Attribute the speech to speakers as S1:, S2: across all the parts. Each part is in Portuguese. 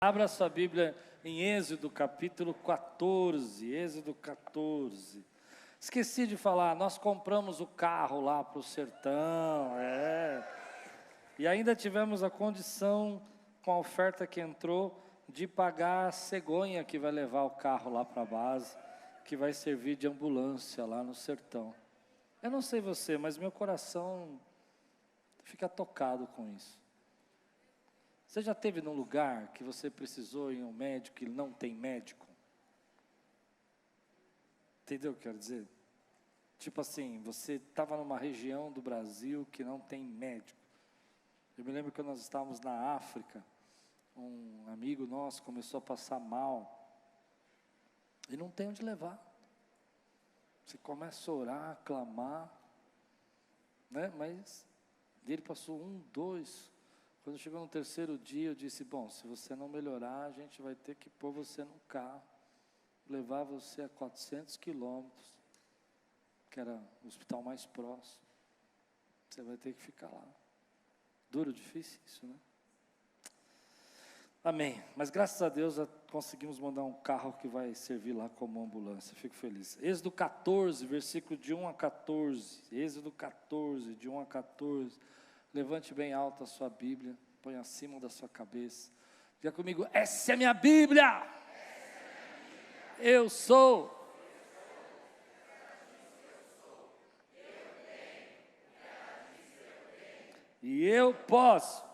S1: Abra sua Bíblia em Êxodo capítulo 14, Êxodo 14. Esqueci de falar, nós compramos o carro lá para o sertão, e ainda tivemos a condição, com a oferta que entrou, de pagar a cegonha que vai levar o carro lá para a base, que vai servir de ambulância lá no sertão. Eu não sei você, mas meu coração fica tocado com isso. Você já esteve num lugar que você precisou ir a um médico e não tem médico? Entendeu o que eu quero dizer? Tipo assim, você estava numa região do Brasil que não tem médico. Eu me lembro que nós estávamos na África, um amigo nosso começou a passar mal, e não tem onde levar. Você começa a orar, a clamar, né? Mas ele passou 1, 2... Quando chegou no terceiro dia, eu disse, bom, se você não melhorar, a gente vai ter que pôr você no carro, levar você a 400 quilômetros, que era o hospital mais próximo. Você vai ter que ficar lá. Duro, difícil isso, né? Amém. Mas graças a Deus conseguimos mandar um carro que vai servir lá como ambulância. Fico feliz. Êxodo 14, versículo de 1 a 14. Êxodo 14, de 1 a 14. Levante bem alto a sua Bíblia, põe acima da sua cabeça. Diga comigo, essa é a minha Bíblia. Eu sou. E eu posso.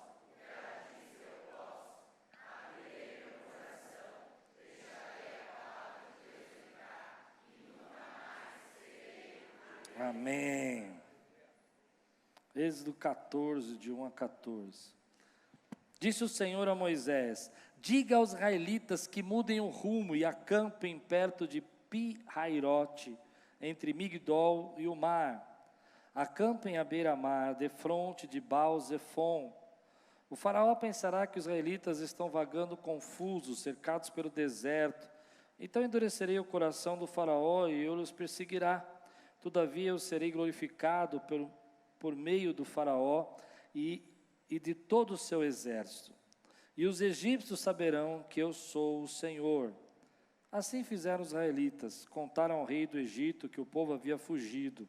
S1: Amém. Êxodo 14, de 1 a 14. Disse o Senhor a Moisés: diga aos israelitas que mudem o rumo e acampem perto de Pi-Hairote, entre Migdol e o mar. Acampem à beira-mar, defronte de Baal-Zefon. O faraó pensará que os israelitas estão vagando confusos, cercados pelo deserto. Então endurecerei o coração do faraó e eu os perseguirá. Todavia eu serei glorificado por meio do faraó e de todo o seu exército. E os egípcios saberão que eu sou o Senhor. Assim fizeram os israelitas, contaram ao rei do Egito que o povo havia fugido.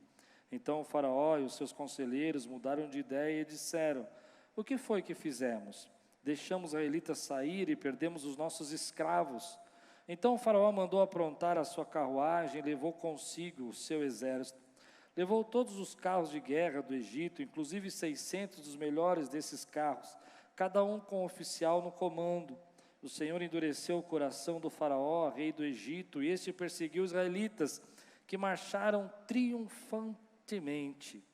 S1: Então o faraó e os seus conselheiros mudaram de ideia e disseram: o que foi que fizemos? Deixamos os israelitas sair e perdemos os nossos escravos. Então o faraó mandou aprontar a sua carruagem e levou consigo o seu exército. Levou todos os carros de guerra do Egito, inclusive 600 dos melhores desses carros, cada um com um oficial no comando. O Senhor endureceu o coração do faraó, rei do Egito, e este perseguiu os israelitas, que marcharam triunfantemente.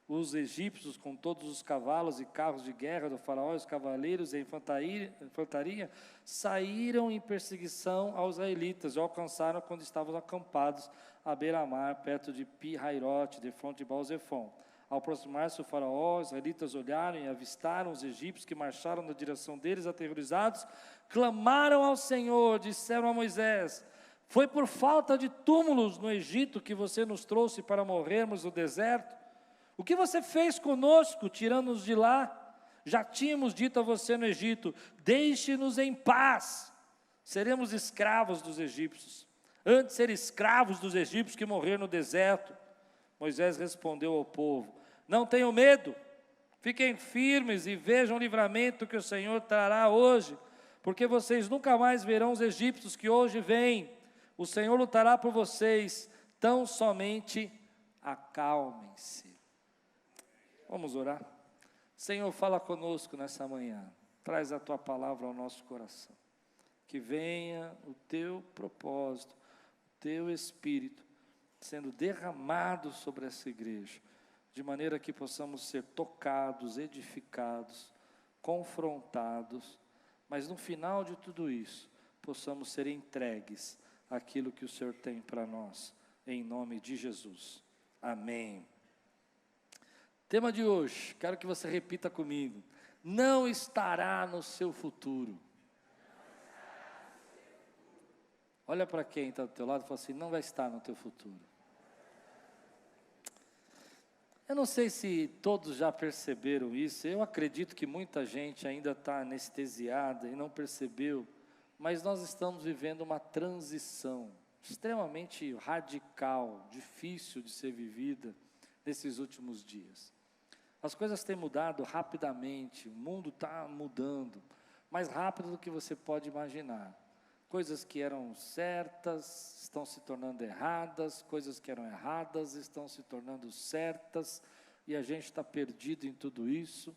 S1: Os egípcios, com todos os cavalos e carros de guerra do faraó, os cavaleiros e a infantaria, saíram em perseguição aos israelitas e alcançaram quando estavam acampados à beira-mar, perto de Pi-Hairote, defronte de Baal-Zefon. Ao aproximar-se o faraó, os israelitas olharam e avistaram os egípcios que marcharam na direção deles, aterrorizados, clamaram ao Senhor, disseram a Moisés: foi por falta de túmulos no Egito que você nos trouxe para morrermos no deserto? O que você fez conosco, tirando-nos de lá? Já tínhamos dito a você no Egito: deixe-nos em paz, seremos escravos dos egípcios. Antes ser escravos dos egípcios que morrer no deserto. Moisés respondeu ao povo: não tenham medo, fiquem firmes e vejam o livramento que o Senhor trará hoje, porque vocês nunca mais verão os egípcios que hoje vêm. O Senhor lutará por vocês, tão somente acalmem-se. Vamos orar? Senhor, fala conosco nessa manhã, traz a Tua palavra ao nosso coração, que venha o Teu propósito, o Teu Espírito, sendo derramado sobre essa igreja, de maneira que possamos ser tocados, edificados, confrontados, mas no final de tudo isso, possamos ser entregues àquilo que o Senhor tem para nós, em nome de Jesus. Amém. Tema de hoje, quero que você repita comigo: não estará no seu futuro. Olha para quem está do teu lado e fala assim: não vai estar no teu futuro. Eu não sei se todos já perceberam isso, eu acredito que muita gente ainda está anestesiada e não percebeu, mas nós estamos vivendo uma transição extremamente radical, difícil de ser vivida nesses últimos dias. As coisas têm mudado rapidamente, o mundo está mudando, mais rápido do que você pode imaginar. Coisas que eram certas estão se tornando erradas, coisas que eram erradas estão se tornando certas, e a gente está perdido em tudo isso.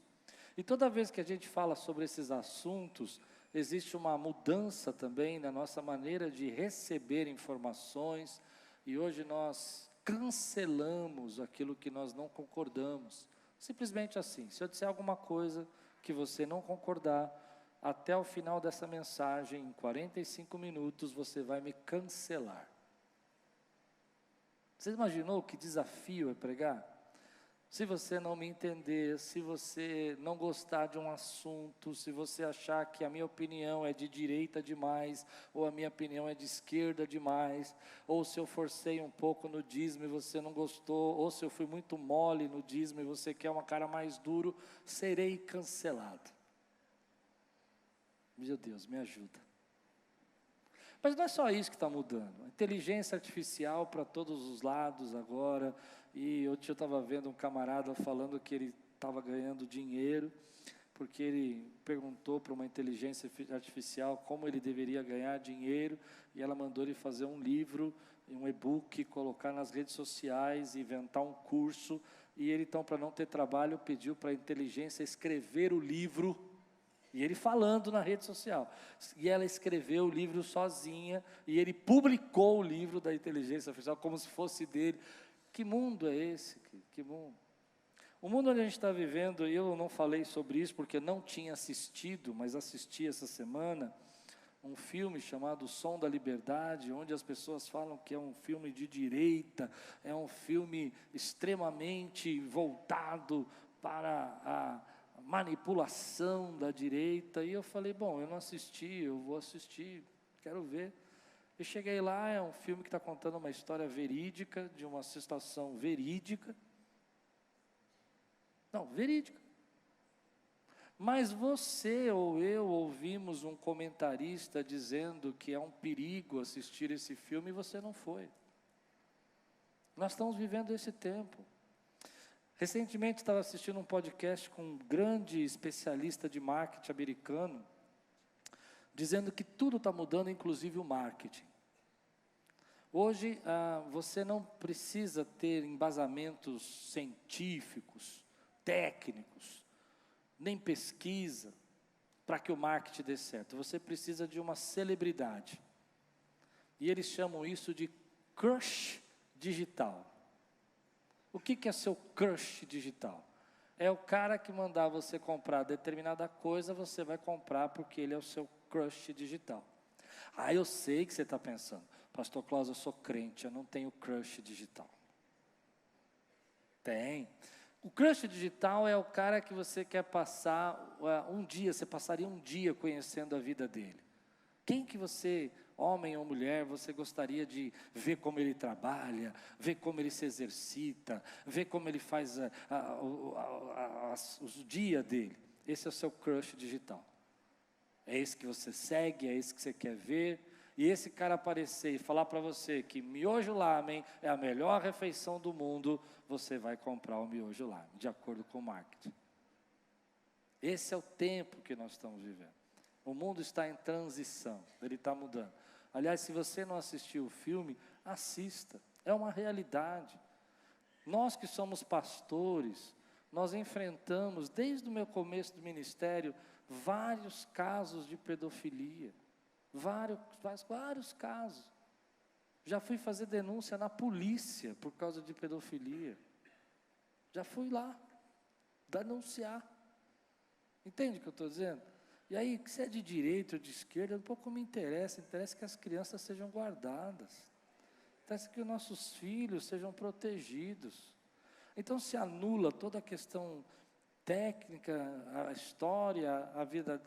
S1: E toda vez que a gente fala sobre esses assuntos, existe uma mudança também na nossa maneira de receber informações, e hoje nós cancelamos aquilo que nós não concordamos. Simplesmente assim, se eu disser alguma coisa que você não concordar, até o final dessa mensagem, em 45 minutos, você vai me cancelar. Você imaginou que desafio é pregar? Se você não me entender, se você não gostar de um assunto, se você achar que a minha opinião é de direita demais, ou a minha opinião é de esquerda demais, ou se eu forcei um pouco no dízimo e você não gostou, ou se eu fui muito mole no dízimo e você quer uma cara mais duro, serei cancelado. Meu Deus, me ajuda. Mas não é só isso que está mudando. A inteligência artificial para todos os lados agora. E ontem eu estava vendo um camarada falando que ele estava ganhando dinheiro, porque ele perguntou para uma inteligência artificial como ele deveria ganhar dinheiro, e ela mandou ele fazer um livro, um e-book, colocar nas redes sociais, inventar um curso, e ele então, para não ter trabalho, pediu para a inteligência escrever o livro. E ele falando na rede social. E ela escreveu o livro sozinha, e ele publicou o livro da inteligência artificial como se fosse dele. Que mundo é esse? Que mundo? O mundo onde a gente está vivendo, eu não falei sobre isso porque não tinha assistido, mas assisti essa semana, um filme chamado O Som da Liberdade, onde as pessoas falam que é um filme de direita, é um filme extremamente voltado para a manipulação da direita, e eu falei, bom, eu não assisti, eu vou assistir, quero ver. E cheguei lá, é um filme que está contando uma história verídica, de uma situação verídica. Não, verídica. Mas você ou eu ouvimos um comentarista dizendo que é um perigo assistir esse filme e você não foi. Nós estamos vivendo esse tempo. Recentemente estava assistindo um podcast com um grande especialista de marketing americano, dizendo que tudo está mudando, inclusive o marketing. Hoje, você não precisa ter embasamentos científicos, técnicos, nem pesquisa, para que o marketing dê certo. Você precisa de uma celebridade. E eles chamam isso de crush digital. O que é seu crush digital? É o cara que mandar você comprar determinada coisa, você vai comprar porque ele é o seu crush digital. Ah, eu sei que você está pensando, Pastor Cláudio, eu sou crente, eu não tenho crush digital. Tem. O crush digital é o cara que você quer passar um dia, você passaria um dia conhecendo a vida dele. Quem que você, homem ou mulher, você gostaria de ver como ele trabalha, ver como ele se exercita, ver como ele faz o dia dele? Esse é o seu crush digital. É esse que você segue, é esse que você quer ver. E esse cara aparecer e falar para você que miojo lamen é a melhor refeição do mundo, você vai comprar o miojo lamen, de acordo com o marketing. Esse é o tempo que nós estamos vivendo. O mundo está em transição, ele está mudando. Aliás, se você não assistiu o filme, assista, é uma realidade. Nós que somos pastores, nós enfrentamos, desde o meu começo do ministério, vários casos de pedofilia. Vários casos. Já fui fazer denúncia na polícia por causa de pedofilia. Já fui lá denunciar. Entende o que eu estou dizendo? E aí, se é de direita ou de esquerda, um pouco me interessa. Interessa que as crianças sejam guardadas. Interessa que os nossos filhos sejam protegidos. Então se anula toda a questão técnica, a história, a vida,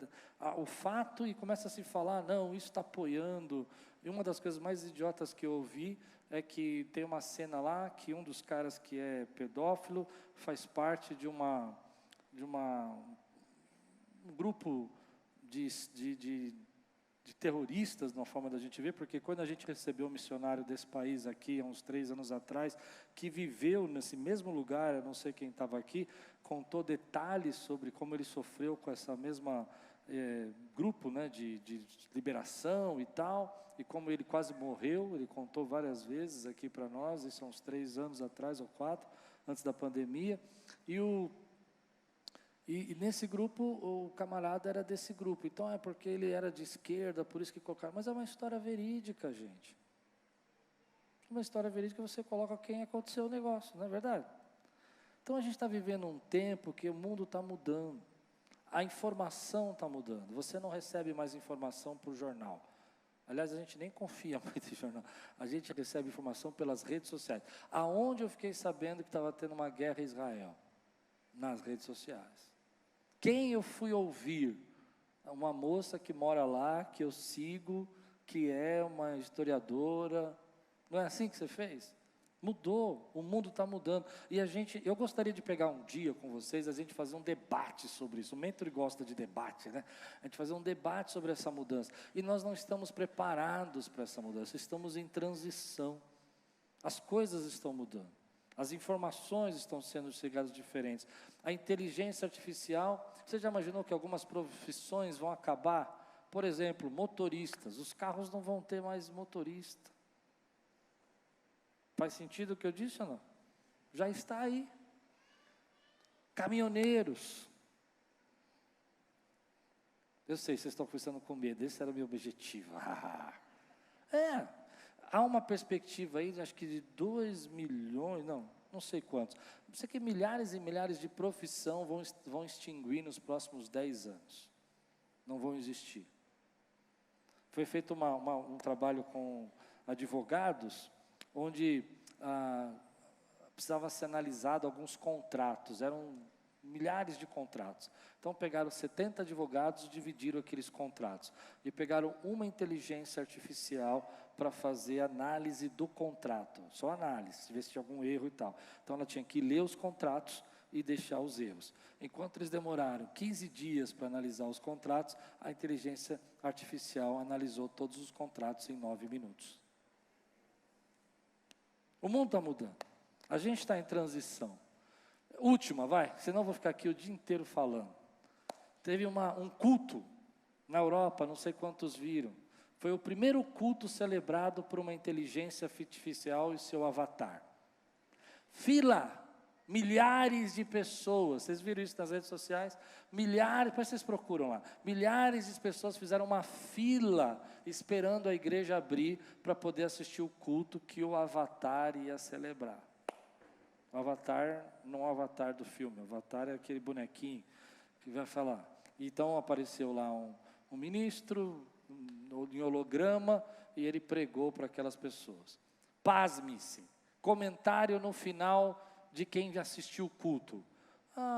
S1: o fato, e começa a se falar, não, isso está apoiando. E uma das coisas mais idiotas que eu ouvi é que tem uma cena lá que um dos caras que é pedófilo faz parte de um grupo de terroristas, na forma da gente ver, porque quando a gente recebeu um missionário desse país aqui, há uns 3 anos atrás, que viveu nesse mesmo lugar, eu não sei quem estava aqui, contou detalhes sobre como ele sofreu com essa mesma grupo, né, de liberação e tal, e como ele quase morreu. Ele contou várias vezes aqui para nós, isso há uns 3 anos atrás, ou 4, antes da pandemia, e nesse grupo, o camarada era desse grupo. Então, é porque ele era de esquerda, por isso que colocaram. Mas é uma história verídica, gente. Uma história verídica, você coloca quem aconteceu o negócio, não é verdade? Então, a gente está vivendo um tempo que o mundo está mudando. A informação está mudando. Você não recebe mais informação por jornal. Aliás, a gente nem confia muito em jornal. A gente recebe informação pelas redes sociais. Aonde eu fiquei sabendo que estava tendo uma guerra em Israel? Nas redes sociais. Quem eu fui ouvir? Uma moça que mora lá, que eu sigo, que é uma historiadora. Não é assim que você fez? Mudou, o mundo está mudando. E eu gostaria de pegar um dia com vocês, a gente fazer um debate sobre isso. O Mentor gosta de debate, né? A gente fazer um debate sobre essa mudança. E nós não estamos preparados para essa mudança, estamos em transição. As coisas estão mudando. As informações estão sendo chegadas diferentes. A inteligência artificial, você já imaginou que algumas profissões vão acabar? Por exemplo, motoristas. Os carros não vão ter mais motorista. Faz sentido o que eu disse ou não? Já está aí. Caminhoneiros. Eu sei, vocês estão pensando com medo, esse era o meu objetivo. Há uma perspectiva aí, acho que de 2 milhões, não sei quantos. Sei que milhares e milhares de profissão vão extinguir nos próximos 10 anos. Não vão existir. Foi feito um trabalho com advogados, onde precisava ser analisado alguns contratos, eram milhares de contratos. Então pegaram 70 advogados e dividiram aqueles contratos. E pegaram uma inteligência artificial para fazer análise do contrato. Só análise, ver se tinha algum erro e tal. Então ela tinha que ler os contratos e deixar os erros. Enquanto eles demoraram 15 dias para analisar os contratos, a inteligência artificial analisou todos os contratos em 9 minutos. O mundo está mudando. A gente está em transição. Última, vai, senão eu vou ficar aqui o dia inteiro falando. Teve um culto na Europa, não sei quantos viram. Foi o primeiro culto celebrado por uma inteligência artificial e seu avatar. Fila, milhares de pessoas, vocês viram isso nas redes sociais? Milhares, depois vocês procuram lá. Milhares de pessoas fizeram uma fila esperando a igreja abrir para poder assistir o culto que o avatar ia celebrar. O avatar, não o avatar do filme, o avatar é aquele bonequinho que vai falar. Então apareceu lá um ministro em holograma e ele pregou para aquelas pessoas. Pasme-se, comentário no final de quem assistiu o culto.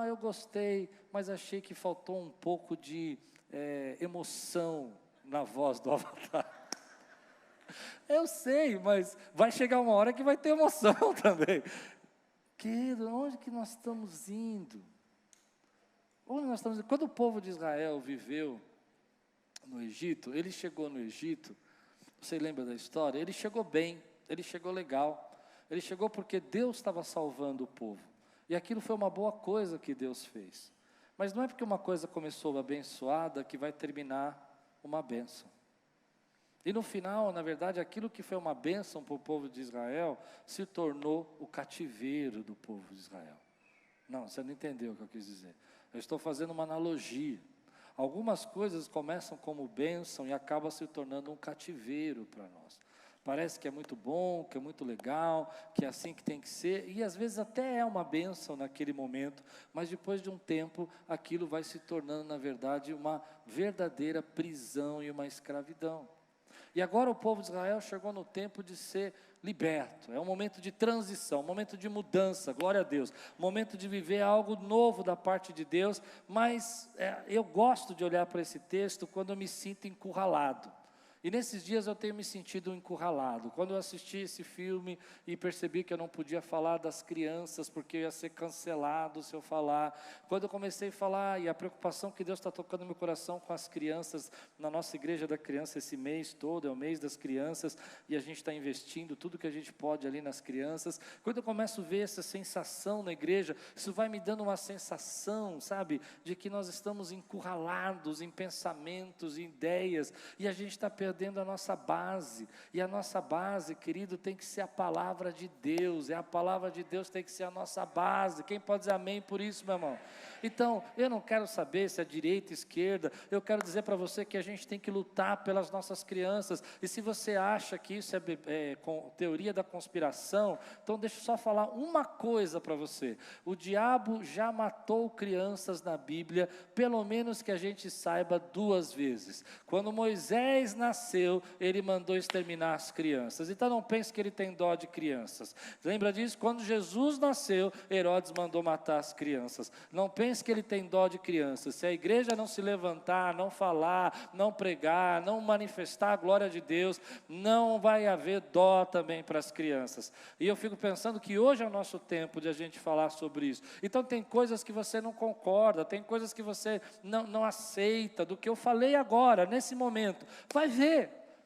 S1: Eu gostei, mas achei que faltou um pouco de emoção na voz do avatar. Eu sei, mas vai chegar uma hora que vai ter emoção também. Querido, onde que nós estamos indo? Onde nós estamos indo? Quando o povo de Israel viveu no Egito, ele chegou no Egito, você lembra da história? Ele chegou bem, ele chegou legal, ele chegou porque Deus estava salvando o povo, e aquilo foi uma boa coisa que Deus fez, mas não é porque uma coisa começou abençoada que vai terminar uma bênção. E no final, na verdade, aquilo que foi uma bênção para o povo de Israel, se tornou o cativeiro do povo de Israel. Não, você não entendeu o que eu quis dizer. Eu estou fazendo uma analogia. Algumas coisas começam como bênção e acabam se tornando um cativeiro para nós. Parece que é muito bom, que é muito legal, que é assim que tem que ser, e às vezes até é uma bênção naquele momento, mas depois de um tempo, aquilo vai se tornando, na verdade, uma verdadeira prisão e uma escravidão. E agora o povo de Israel chegou no tempo de ser liberto. É um momento de transição, um momento de mudança, glória a Deus. Um momento de viver algo novo da parte de Deus. Mas eu gosto de olhar para esse texto quando eu me sinto encurralado. E nesses dias eu tenho me sentido encurralado. Quando eu assisti esse filme e percebi que eu não podia falar das crianças, porque eu ia ser cancelado se eu falar. Quando eu comecei a falar, e a preocupação que Deus está tocando no meu coração com as crianças, na nossa igreja da criança esse mês todo, é o mês das crianças, e a gente está investindo tudo que a gente pode ali nas crianças. Quando eu começo a ver essa sensação na igreja, isso vai me dando uma sensação, sabe, de que nós estamos encurralados em pensamentos, em ideias, e a gente está perdendo a nossa base, e a nossa base, querido, tem que ser a palavra de Deus, a palavra de Deus tem que ser a nossa base. Quem pode dizer amém por isso, meu irmão? Então, eu não quero saber se é direita, esquerda, eu quero dizer para você que a gente tem que lutar pelas nossas crianças, e se você acha que isso é teoria da conspiração, então deixa eu só falar uma coisa para você: o diabo já matou crianças na Bíblia, pelo menos que a gente saiba 2 vezes. Quando Moisés nasceu, ele mandou exterminar as crianças. Então não pense que ele tem dó de crianças. Lembra disso? Quando Jesus nasceu, Herodes mandou matar as crianças. Não pense que ele tem dó de crianças. Se a igreja não se levantar, não falar, não pregar, não manifestar a glória de Deus, não vai haver dó também para as crianças. E eu fico pensando que hoje é o nosso tempo de a gente falar sobre isso. Então tem coisas que você não concorda, tem coisas que você não aceita do que eu falei agora, nesse momento. Vai ver,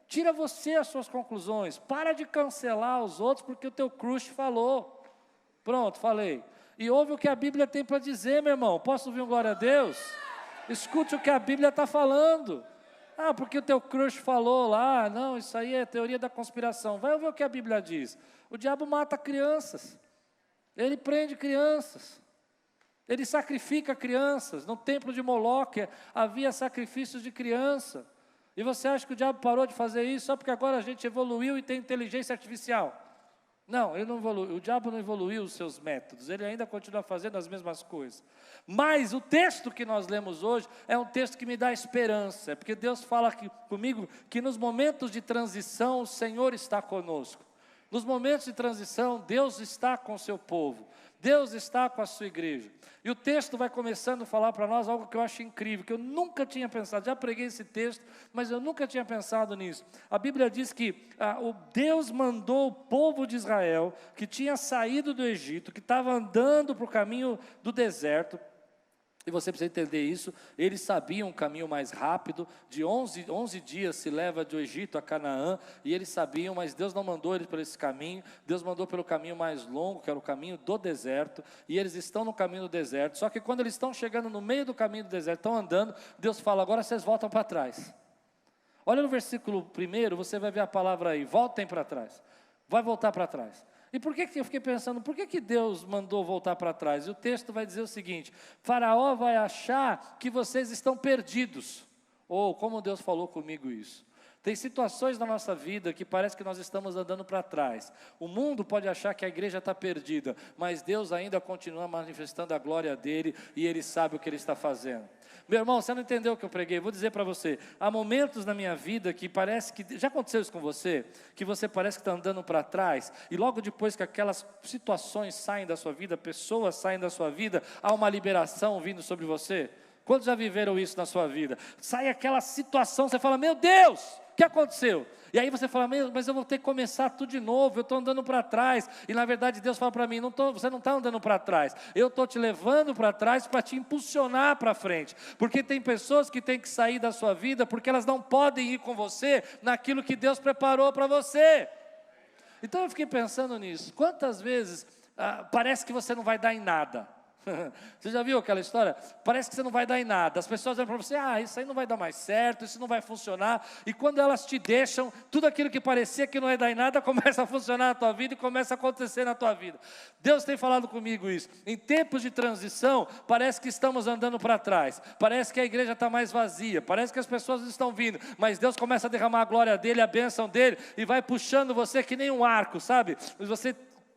S1: tira você as suas conclusões, para de cancelar os outros porque o teu crush falou. Pronto, falei. E ouve o que a Bíblia tem para dizer, meu irmão. Posso ouvir um glória a Deus? Escute o que a Bíblia está falando. Ah, porque o teu crush falou lá, não, isso aí é teoria da conspiração. Vai ouvir o que a Bíblia diz. O diabo mata crianças, ele prende crianças, ele sacrifica crianças. No templo de Moloque havia sacrifícios de criança. E você acha que o diabo parou de fazer isso só porque agora a gente evoluiu e tem inteligência artificial? Não, ele não evoluiu. O diabo não evoluiu os seus métodos, ele ainda continua fazendo as mesmas coisas. Mas o texto que nós lemos hoje é um texto que me dá esperança, é porque Deus fala comigo que nos momentos de transição o Senhor está conosco. Nos momentos de transição Deus está com o seu povo, Deus está com a sua igreja. E o texto vai começando a falar para nós algo que eu acho incrível, que eu nunca tinha pensado. Já preguei esse texto, mas eu nunca tinha pensado nisso. A Bíblia diz que o Deus mandou o povo de Israel, que tinha saído do Egito, que estava andando para o caminho do deserto. E você precisa entender isso, eles sabiam um caminho mais rápido, de 11 dias se leva do Egito a Canaã, e eles sabiam, mas Deus não mandou eles por esse caminho, Deus mandou pelo caminho mais longo, que era o caminho do deserto, e eles estão no caminho do deserto, só que quando eles estão chegando no meio do caminho do deserto, estão andando, Deus fala, agora vocês voltam para trás. Olha no versículo 1, você vai ver a palavra aí, voltem para trás, vai voltar para trás. E por que eu fiquei pensando, por que Deus mandou voltar para trás? E o texto vai dizer o seguinte: Faraó vai achar que vocês estão perdidos. Ou como Deus falou comigo isso. Tem situações na nossa vida que parece que nós estamos andando para trás. O mundo pode achar que a igreja está perdida, mas Deus ainda continua manifestando a glória dEle e Ele sabe o que Ele está fazendo. Meu irmão, você não entendeu o que eu preguei? Vou dizer para você, há momentos na minha vida que parece que, já aconteceu isso com você? Que você parece que está andando para trás, e logo depois que aquelas situações saem da sua vida, pessoas saem da sua vida, há uma liberação vindo sobre você? Quantos já viveram isso na sua vida? Sai aquela situação, você fala, meu Deus, o que aconteceu? E aí você fala, mas eu vou ter que começar tudo de novo, eu estou andando para trás. E na verdade Deus fala para mim, você não está andando para trás, eu estou te levando para trás para te impulsionar para frente. Porque tem pessoas que têm que sair da sua vida, porque elas não podem ir com você naquilo que Deus preparou para você. Então eu fiquei pensando nisso, quantas vezes parece que você não vai dar em nada. Você já viu aquela história? Parece que você não vai dar em nada. As pessoas dizem para você, isso aí não vai dar mais certo, isso não vai funcionar. E quando elas te deixam, tudo aquilo que parecia que não ia dar em nada, começa a funcionar na tua vida e começa a acontecer na tua vida. Deus tem falado comigo isso. Em tempos de transição, parece que estamos andando para trás. Parece que a igreja está mais vazia. Parece que as pessoas estão vindo. Mas Deus começa a derramar a glória dEle, a bênção dEle, e vai puxando você que nem um arco, sabe? Você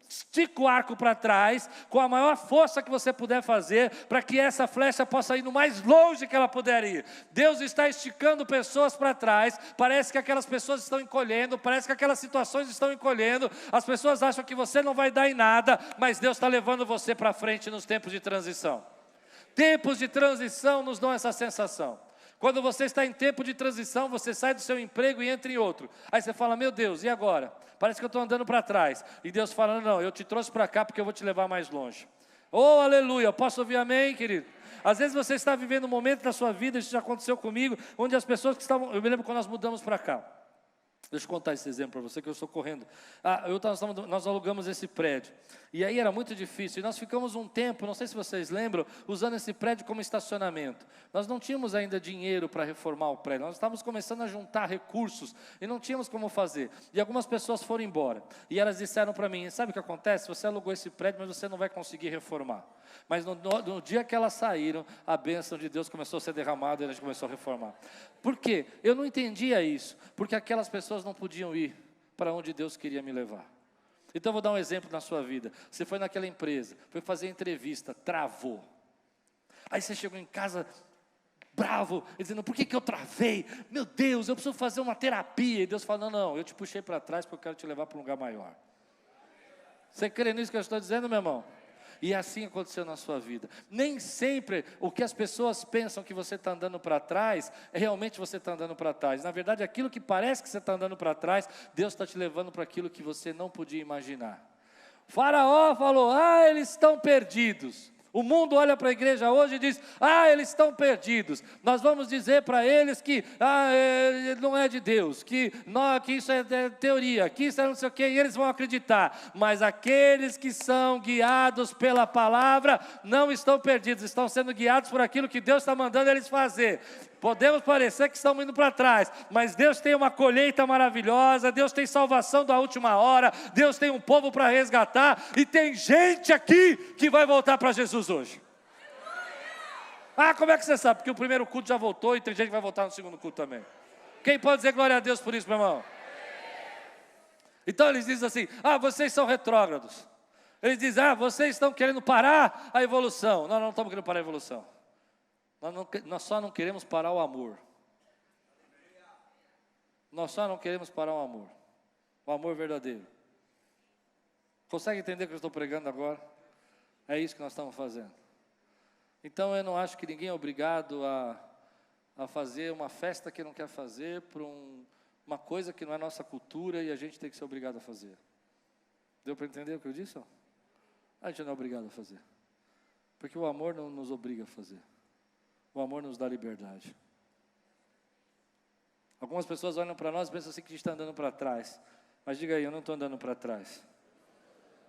S1: estica o arco para trás, com a maior força que você puder fazer, para que essa flecha possa ir no mais longe que ela puder ir. Deus está esticando pessoas para trás, parece que aquelas pessoas estão encolhendo, parece que aquelas situações estão encolhendo, as pessoas acham que você não vai dar em nada, mas Deus está levando você para frente nos tempos de transição. Tempos de transição nos dão essa sensação. Quando você está em tempo de transição, você sai do seu emprego e entra em outro. Aí você fala, meu Deus, e agora? Parece que eu estou andando para trás. E Deus fala, não, eu te trouxe para cá porque eu vou te levar mais longe. Oh, aleluia, posso ouvir amém, querido? Às vezes você está vivendo um momento da sua vida, isso já aconteceu comigo, onde as pessoas que estavam, eu me lembro quando nós mudamos para cá. Deixa eu contar esse exemplo para você, que eu estou correndo. Nós alugamos esse prédio. E aí era muito difícil. E nós ficamos um tempo, não sei se vocês lembram, usando esse prédio como estacionamento. Nós não tínhamos ainda dinheiro para reformar o prédio. Nós estávamos começando a juntar recursos e não tínhamos como fazer. E algumas pessoas foram embora. E elas disseram para mim, sabe o que acontece? Você alugou esse prédio, mas você não vai conseguir reformar. Mas no dia que elas saíram, a bênção de Deus começou a ser derramada e a gente começou a reformar. Por quê? Eu não entendia isso. Porque aquelas pessoas não podiam ir para onde Deus queria me levar. Então eu vou dar um exemplo na sua vida. Você foi naquela empresa, foi fazer entrevista, travou. Aí você chegou em casa bravo, dizendo, por que eu travei? Meu Deus, eu preciso fazer uma terapia. E Deus fala, não, eu te puxei para trás porque eu quero te levar para um lugar maior. Você crê nisso que eu estou dizendo, meu irmão? E assim aconteceu na sua vida. Nem sempre o que as pessoas pensam que você está andando para trás, realmente você está andando para trás. Na verdade, aquilo que parece que você está andando para trás, Deus está te levando para aquilo que você não podia imaginar. O Faraó falou, eles estão perdidos. O mundo olha para a igreja hoje e diz, eles estão perdidos. Nós vamos dizer para eles que não é de Deus, que isso é teoria, que isso é não sei o quê, e eles vão acreditar. Mas aqueles que são guiados pela palavra não estão perdidos, estão sendo guiados por aquilo que Deus está mandando eles fazer. Podemos parecer que estamos indo para trás, mas Deus tem uma colheita maravilhosa, Deus tem salvação da última hora, Deus tem um povo para resgatar, e tem gente aqui que vai voltar para Jesus hoje. Como é que você sabe? Porque o primeiro culto já voltou e tem gente que vai voltar no segundo culto também. Quem pode dizer glória a Deus por isso, meu irmão? Então eles dizem assim, vocês são retrógrados. Eles dizem, vocês estão querendo parar a evolução. Não estamos querendo parar a evolução. Nós só não queremos parar o amor. Nós só não queremos parar o amor. O amor verdadeiro. Consegue entender o que eu estou pregando agora? É isso que nós estamos fazendo. Então eu não acho que ninguém é obrigado a fazer uma festa que não quer fazer por uma coisa que não é nossa cultura e a gente tem que ser obrigado a fazer. Deu para entender o que eu disse? A gente não é obrigado a fazer. Porque o amor não nos obriga a fazer. O amor nos dá liberdade. Algumas pessoas olham para nós e pensam assim que a gente está andando para trás. Mas diga aí, eu não estou andando para trás.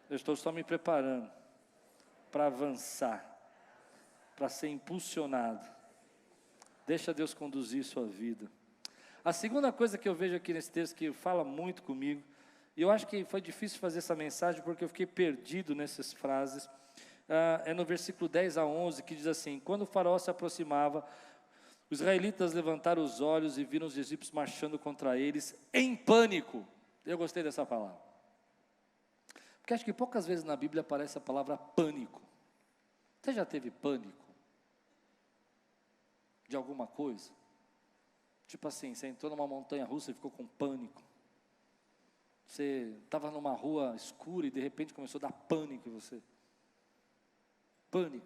S1: Eu estou só me preparando para avançar, para ser impulsionado. Deixa Deus conduzir sua vida. A segunda coisa que eu vejo aqui nesse texto, que fala muito comigo, e eu acho que foi difícil fazer essa mensagem, porque eu fiquei perdido nessas frases, é no versículo 10 a 11, que diz assim, quando o faraó se aproximava, os israelitas levantaram os olhos e viram os egípcios marchando contra eles em pânico. Eu gostei dessa palavra. Porque acho que poucas vezes na Bíblia aparece a palavra pânico. Você já teve pânico? De alguma coisa? Tipo assim, você entrou numa montanha russa e ficou com pânico. Você estava numa rua escura e de repente começou a dar pânico em você. Pânico.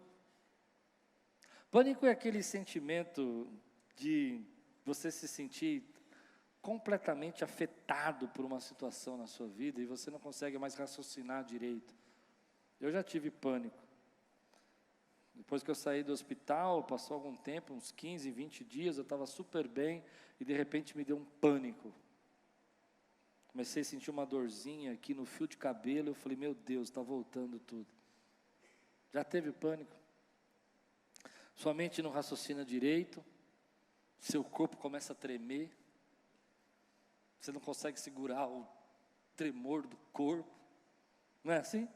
S1: Pânico é aquele sentimento de você se sentir completamente afetado por uma situação na sua vida e você não consegue mais raciocinar direito. Eu já tive pânico. Depois que eu saí do hospital, passou algum tempo, uns 15, 20 dias, eu estava super bem e de repente me deu um pânico. Comecei a sentir uma dorzinha aqui no fio de cabelo, eu falei, meu Deus, está voltando tudo. Já teve pânico? Sua mente não raciocina direito, seu corpo começa a tremer, você não consegue segurar o tremor do corpo, não é assim?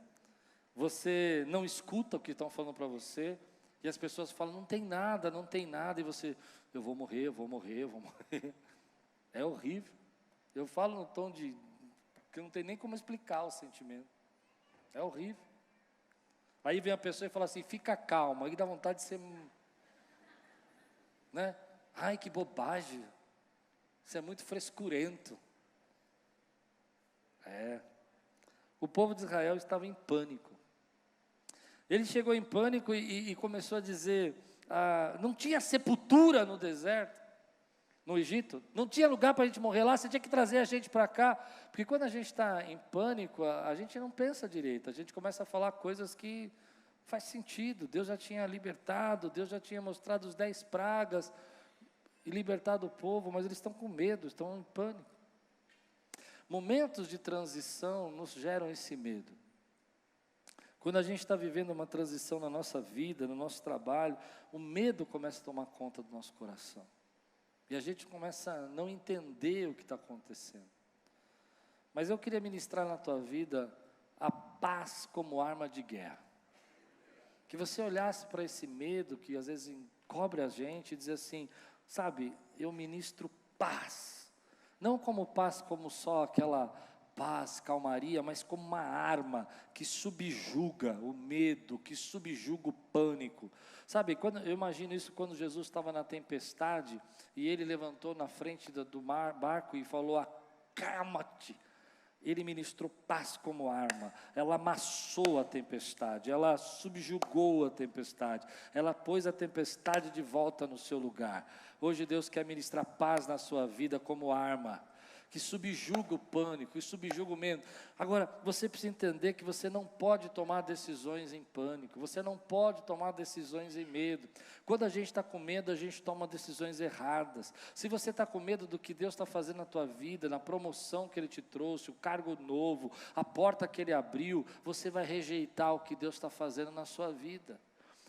S1: Você não escuta o que estão falando para você, e as pessoas falam, não tem nada, e você, eu vou morrer. É horrível. Eu falo no tom de que não tem nem como explicar o sentimento. É horrível. Aí vem a pessoa e fala assim, fica calma, aí dá vontade de ser, né? Ai, que bobagem, isso é muito frescurento. O povo de Israel estava em pânico. Ele chegou em pânico e começou a dizer, não tinha sepultura no deserto, no Egito, não tinha lugar para a gente morrer lá, você tinha que trazer a gente para cá, porque quando a gente está em pânico, a gente não pensa direito, a gente começa a falar coisas que faz sentido. Deus já tinha libertado, Deus já tinha mostrado os 10 pragas e libertado o povo, mas eles estão com medo, estão em pânico. Momentos de transição nos geram esse medo. Quando a gente está vivendo uma transição na nossa vida, no nosso trabalho, o medo começa a tomar conta do nosso coração. E a gente começa a não entender o que está acontecendo. Mas eu queria ministrar na tua vida a paz como arma de guerra. Que você olhasse para esse medo que às vezes encobre a gente e dizer assim, sabe, eu ministro paz. Não como paz, como só aquela paz, calmaria, mas como uma arma que subjuga o medo, que subjuga o pânico. Sabe, eu imagino isso quando Jesus estava na tempestade e ele levantou na frente do barco e falou, acalma-te. Ele ministrou paz como arma, ela amassou a tempestade, ela subjugou a tempestade, ela pôs a tempestade de volta no seu lugar. Hoje Deus quer ministrar paz na sua vida como arma, que subjuga o pânico, que subjuga o medo. Agora, você precisa entender que você não pode tomar decisões em pânico, você não pode tomar decisões em medo. Quando a gente está com medo, a gente toma decisões erradas. Se você está com medo do que Deus está fazendo na tua vida, na promoção que Ele te trouxe, o cargo novo, a porta que Ele abriu, você vai rejeitar o que Deus está fazendo na sua vida.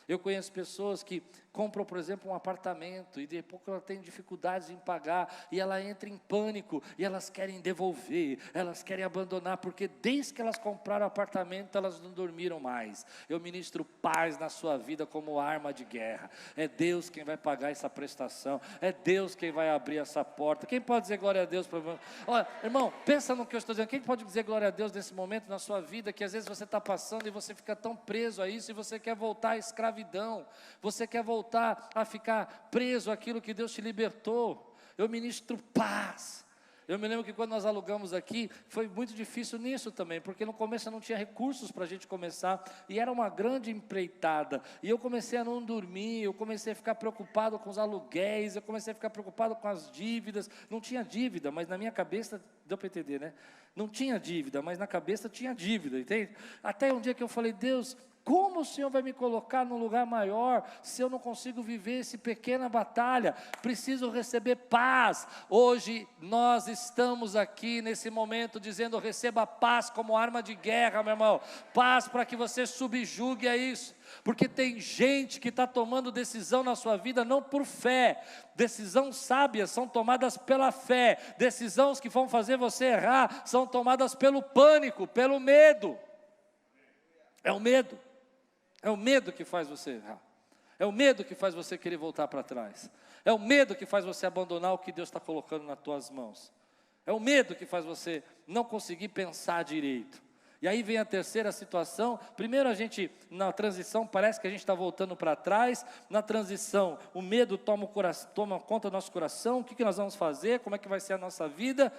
S1: Eu conheço pessoas que compram, por exemplo, um apartamento e depois ela tem dificuldades em pagar e ela entra em pânico e elas querem devolver, elas querem abandonar, porque desde que elas compraram o apartamento elas não dormiram mais. Eu ministro paz na sua vida como arma de guerra. É Deus quem vai pagar essa prestação, é Deus quem vai abrir essa porta. Quem pode dizer glória a Deus para mim? Olha, irmão, pensa no que eu estou dizendo. Quem pode dizer glória a Deus nesse momento na sua vida, que às vezes você está passando e você fica tão preso a isso e você quer voltar à escravidão, você quer voltar a ficar preso àquilo que Deus te libertou. Eu ministro paz. Eu me lembro que quando nós alugamos aqui, foi muito difícil nisso também, porque no começo eu não tinha recursos para a gente começar, e era uma grande empreitada, e eu comecei a não dormir, eu comecei a ficar preocupado com os aluguéis, eu comecei a ficar preocupado com as dívidas. Não tinha dívida, mas na minha cabeça, deu para entender, né? Não tinha dívida, mas na cabeça tinha dívida, entende? Até um dia que eu falei, Deus, como o Senhor vai me colocar num lugar maior, se eu não consigo viver essa pequena batalha? Preciso receber paz. Hoje nós estamos aqui nesse momento dizendo, receba paz como arma de guerra, meu irmão. Paz para que você subjugue a isso. Porque tem gente que está tomando decisão na sua vida não por fé. Decisões sábias são tomadas pela fé. Decisões que vão fazer você errar são tomadas pelo pânico, pelo medo. É o medo. É o medo que faz você errar. É o medo que faz você querer voltar para trás. É o medo que faz você abandonar o que Deus está colocando nas tuas mãos. É o medo que faz você não conseguir pensar direito. E aí vem a terceira situação. Primeiro a gente, na transição, parece que a gente está voltando para trás. Na transição, o medo toma conta do nosso coração. O que nós vamos fazer? Como é que vai ser a nossa vida?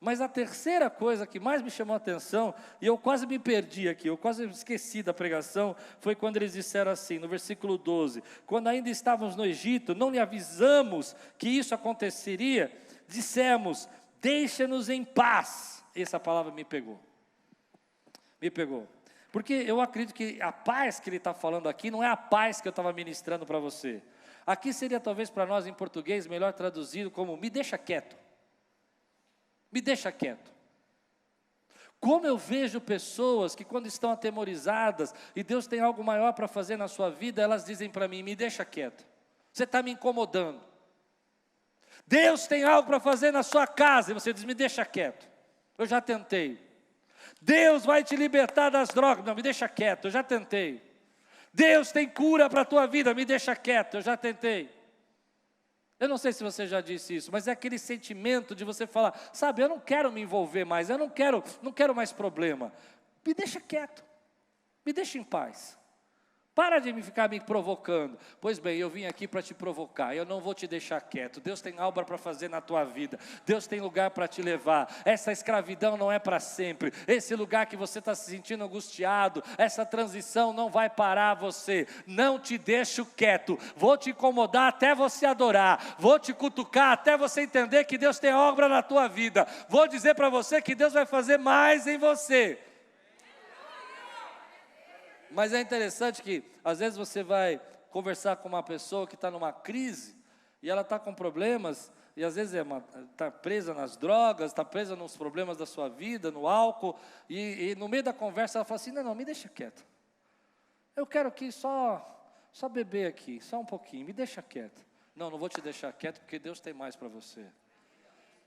S1: Mas a terceira coisa que mais me chamou a atenção, e eu quase me perdi aqui, eu quase esqueci da pregação, foi quando eles disseram assim, no versículo 12, quando ainda estávamos no Egito, não lhe avisamos que isso aconteceria, dissemos, deixa-nos em paz. Essa palavra me pegou, porque eu acredito que a paz que ele está falando aqui, não é a paz que eu estava ministrando para você. Aqui seria talvez para nós em português, melhor traduzido como, me deixa quieto. Me deixa quieto. Como eu vejo pessoas que quando estão atemorizadas e Deus tem algo maior para fazer na sua vida, elas dizem para mim, me deixa quieto, você está me incomodando. Deus tem algo para fazer na sua casa e você diz, me deixa quieto, eu já tentei. Deus vai te libertar das drogas, não, me deixa quieto, eu já tentei. Deus tem cura para a tua vida, me deixa quieto, eu já tentei. Eu não sei se você já disse isso, mas é aquele sentimento de você falar, sabe, eu não quero me envolver mais, eu não quero mais problema. Me deixa quieto. Me deixa em paz. Para de ficar me provocando. Pois bem, eu vim aqui para te provocar. Eu não vou te deixar quieto. Deus tem obra para fazer na tua vida. Deus tem lugar para te levar. Essa escravidão não é para sempre. Esse lugar que você está se sentindo angustiado, essa transição não vai parar você. Não te deixo quieto. Vou te incomodar até você adorar. Vou te cutucar até você entender que Deus tem obra na tua vida. Vou dizer para você que Deus vai fazer mais em você. Mas é interessante que, às vezes, você vai conversar com uma pessoa que está numa crise, e ela está com problemas, e às vezes está presa nas drogas, está presa nos problemas da sua vida, no álcool, e no meio da conversa ela fala assim, não, me deixa quieto. Eu quero aqui só beber aqui, só um pouquinho, me deixa quieto. Não vou te deixar quieto, porque Deus tem mais para você.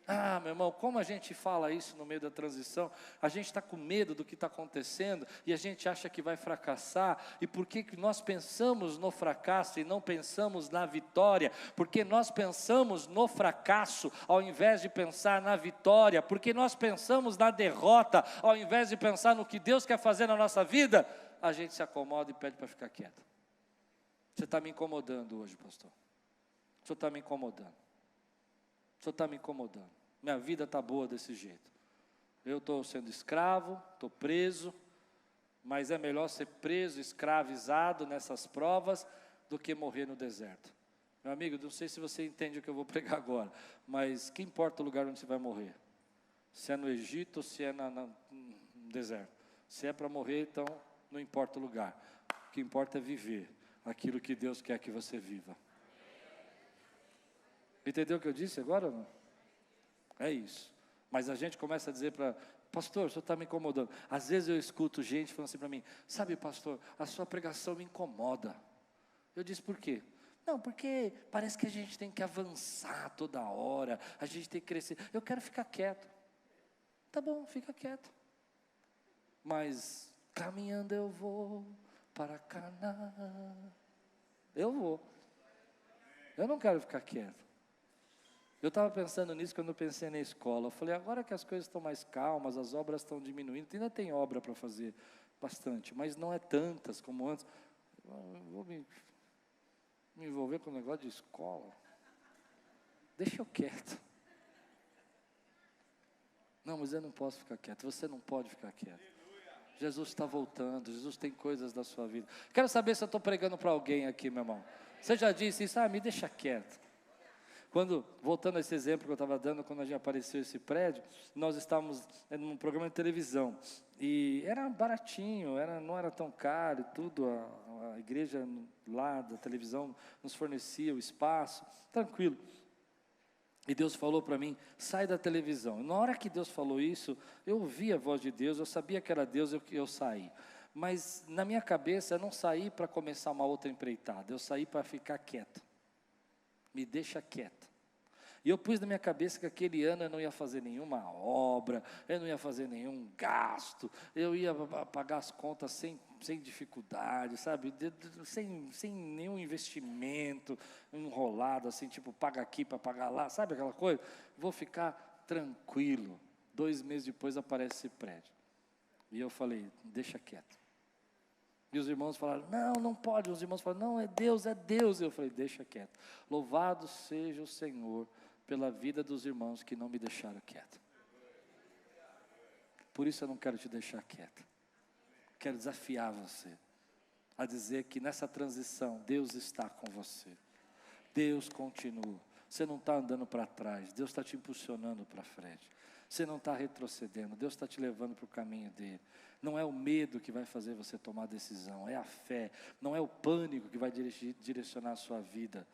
S1: Ah, meu irmão, como a gente fala isso no meio da transição, a gente está com medo do que está acontecendo, e a gente acha que vai fracassar, e por que nós pensamos no fracasso e não pensamos na vitória? Porque nós pensamos no fracasso, ao invés de pensar na vitória, porque nós pensamos na derrota, ao invés de pensar no que Deus quer fazer na nossa vida, a gente se acomoda e pede para ficar quieto. Você está me incomodando hoje, pastor. O senhor está me incomodando. O senhor está me incomodando. Minha vida está boa desse jeito. Eu estou sendo escravo, estou preso, mas é melhor ser preso, escravizado nessas provas, do que morrer no deserto. Meu amigo, não sei se você entende o que eu vou pregar agora, mas que importa o lugar onde você vai morrer? Se é no Egito ou se é no deserto. Se é para morrer, então não importa o lugar. O que importa é viver aquilo que Deus quer que você viva. Entendeu o que eu disse agora ou não? É isso. Mas a gente começa a dizer para, pastor, o senhor está me incomodando. Às vezes eu escuto gente falando assim para mim, sabe, pastor, a sua pregação me incomoda. Eu disse, por quê? Não, porque parece que a gente tem que avançar toda hora, a gente tem que crescer. Eu quero ficar quieto. Tá bom, fica quieto. Mas caminhando eu vou para Canaã. Eu vou. Eu não quero ficar quieto. Eu estava pensando nisso quando eu pensei na escola. Eu falei, agora que as coisas estão mais calmas, as obras estão diminuindo, ainda tem obra para fazer bastante, mas não é tantas como antes. Eu vou me envolver com o negócio de escola. Deixa eu quieto. Não, mas eu não posso ficar quieto. Você não pode ficar quieto. Jesus está voltando, Jesus tem coisas da sua vida. Quero saber se eu estou pregando para alguém aqui, meu irmão. Você já disse isso? Me deixa quieto. Voltando a esse exemplo que eu estava dando, quando a gente apareceu esse prédio, nós estávamos num programa de televisão, e era baratinho, não era tão caro e tudo, a igreja lá da televisão nos fornecia o espaço, tranquilo. E Deus falou para mim, sai da televisão. Na hora que Deus falou isso, eu ouvi a voz de Deus, eu sabia que era Deus, eu saí. Mas na minha cabeça, eu não saí para começar uma outra empreitada, eu saí para ficar quieto. Me deixa quieto. E eu pus na minha cabeça que aquele ano eu não ia fazer nenhuma obra, eu não ia fazer nenhum gasto, eu ia pagar as contas sem dificuldade, sabe? Sem nenhum investimento enrolado, assim, tipo, paga aqui para pagar lá, sabe aquela coisa? Vou ficar tranquilo. 2 meses depois aparece esse prédio. E eu falei, deixa quieto. E os irmãos falaram, não pode. Os irmãos falaram, não, é Deus. Eu falei, deixa quieto. Louvado seja o Senhor pela vida dos irmãos que não me deixaram quieto. Por isso eu não quero te deixar quieto. Quero desafiar você a dizer que nessa transição Deus está com você. Deus continua. Você não está andando para trás. Deus está te impulsionando para frente. Você não está retrocedendo. Deus está te levando para o caminho dele. Não é o medo que vai fazer você tomar a decisão. É a fé. Não é o pânico que vai direcionar a sua vida.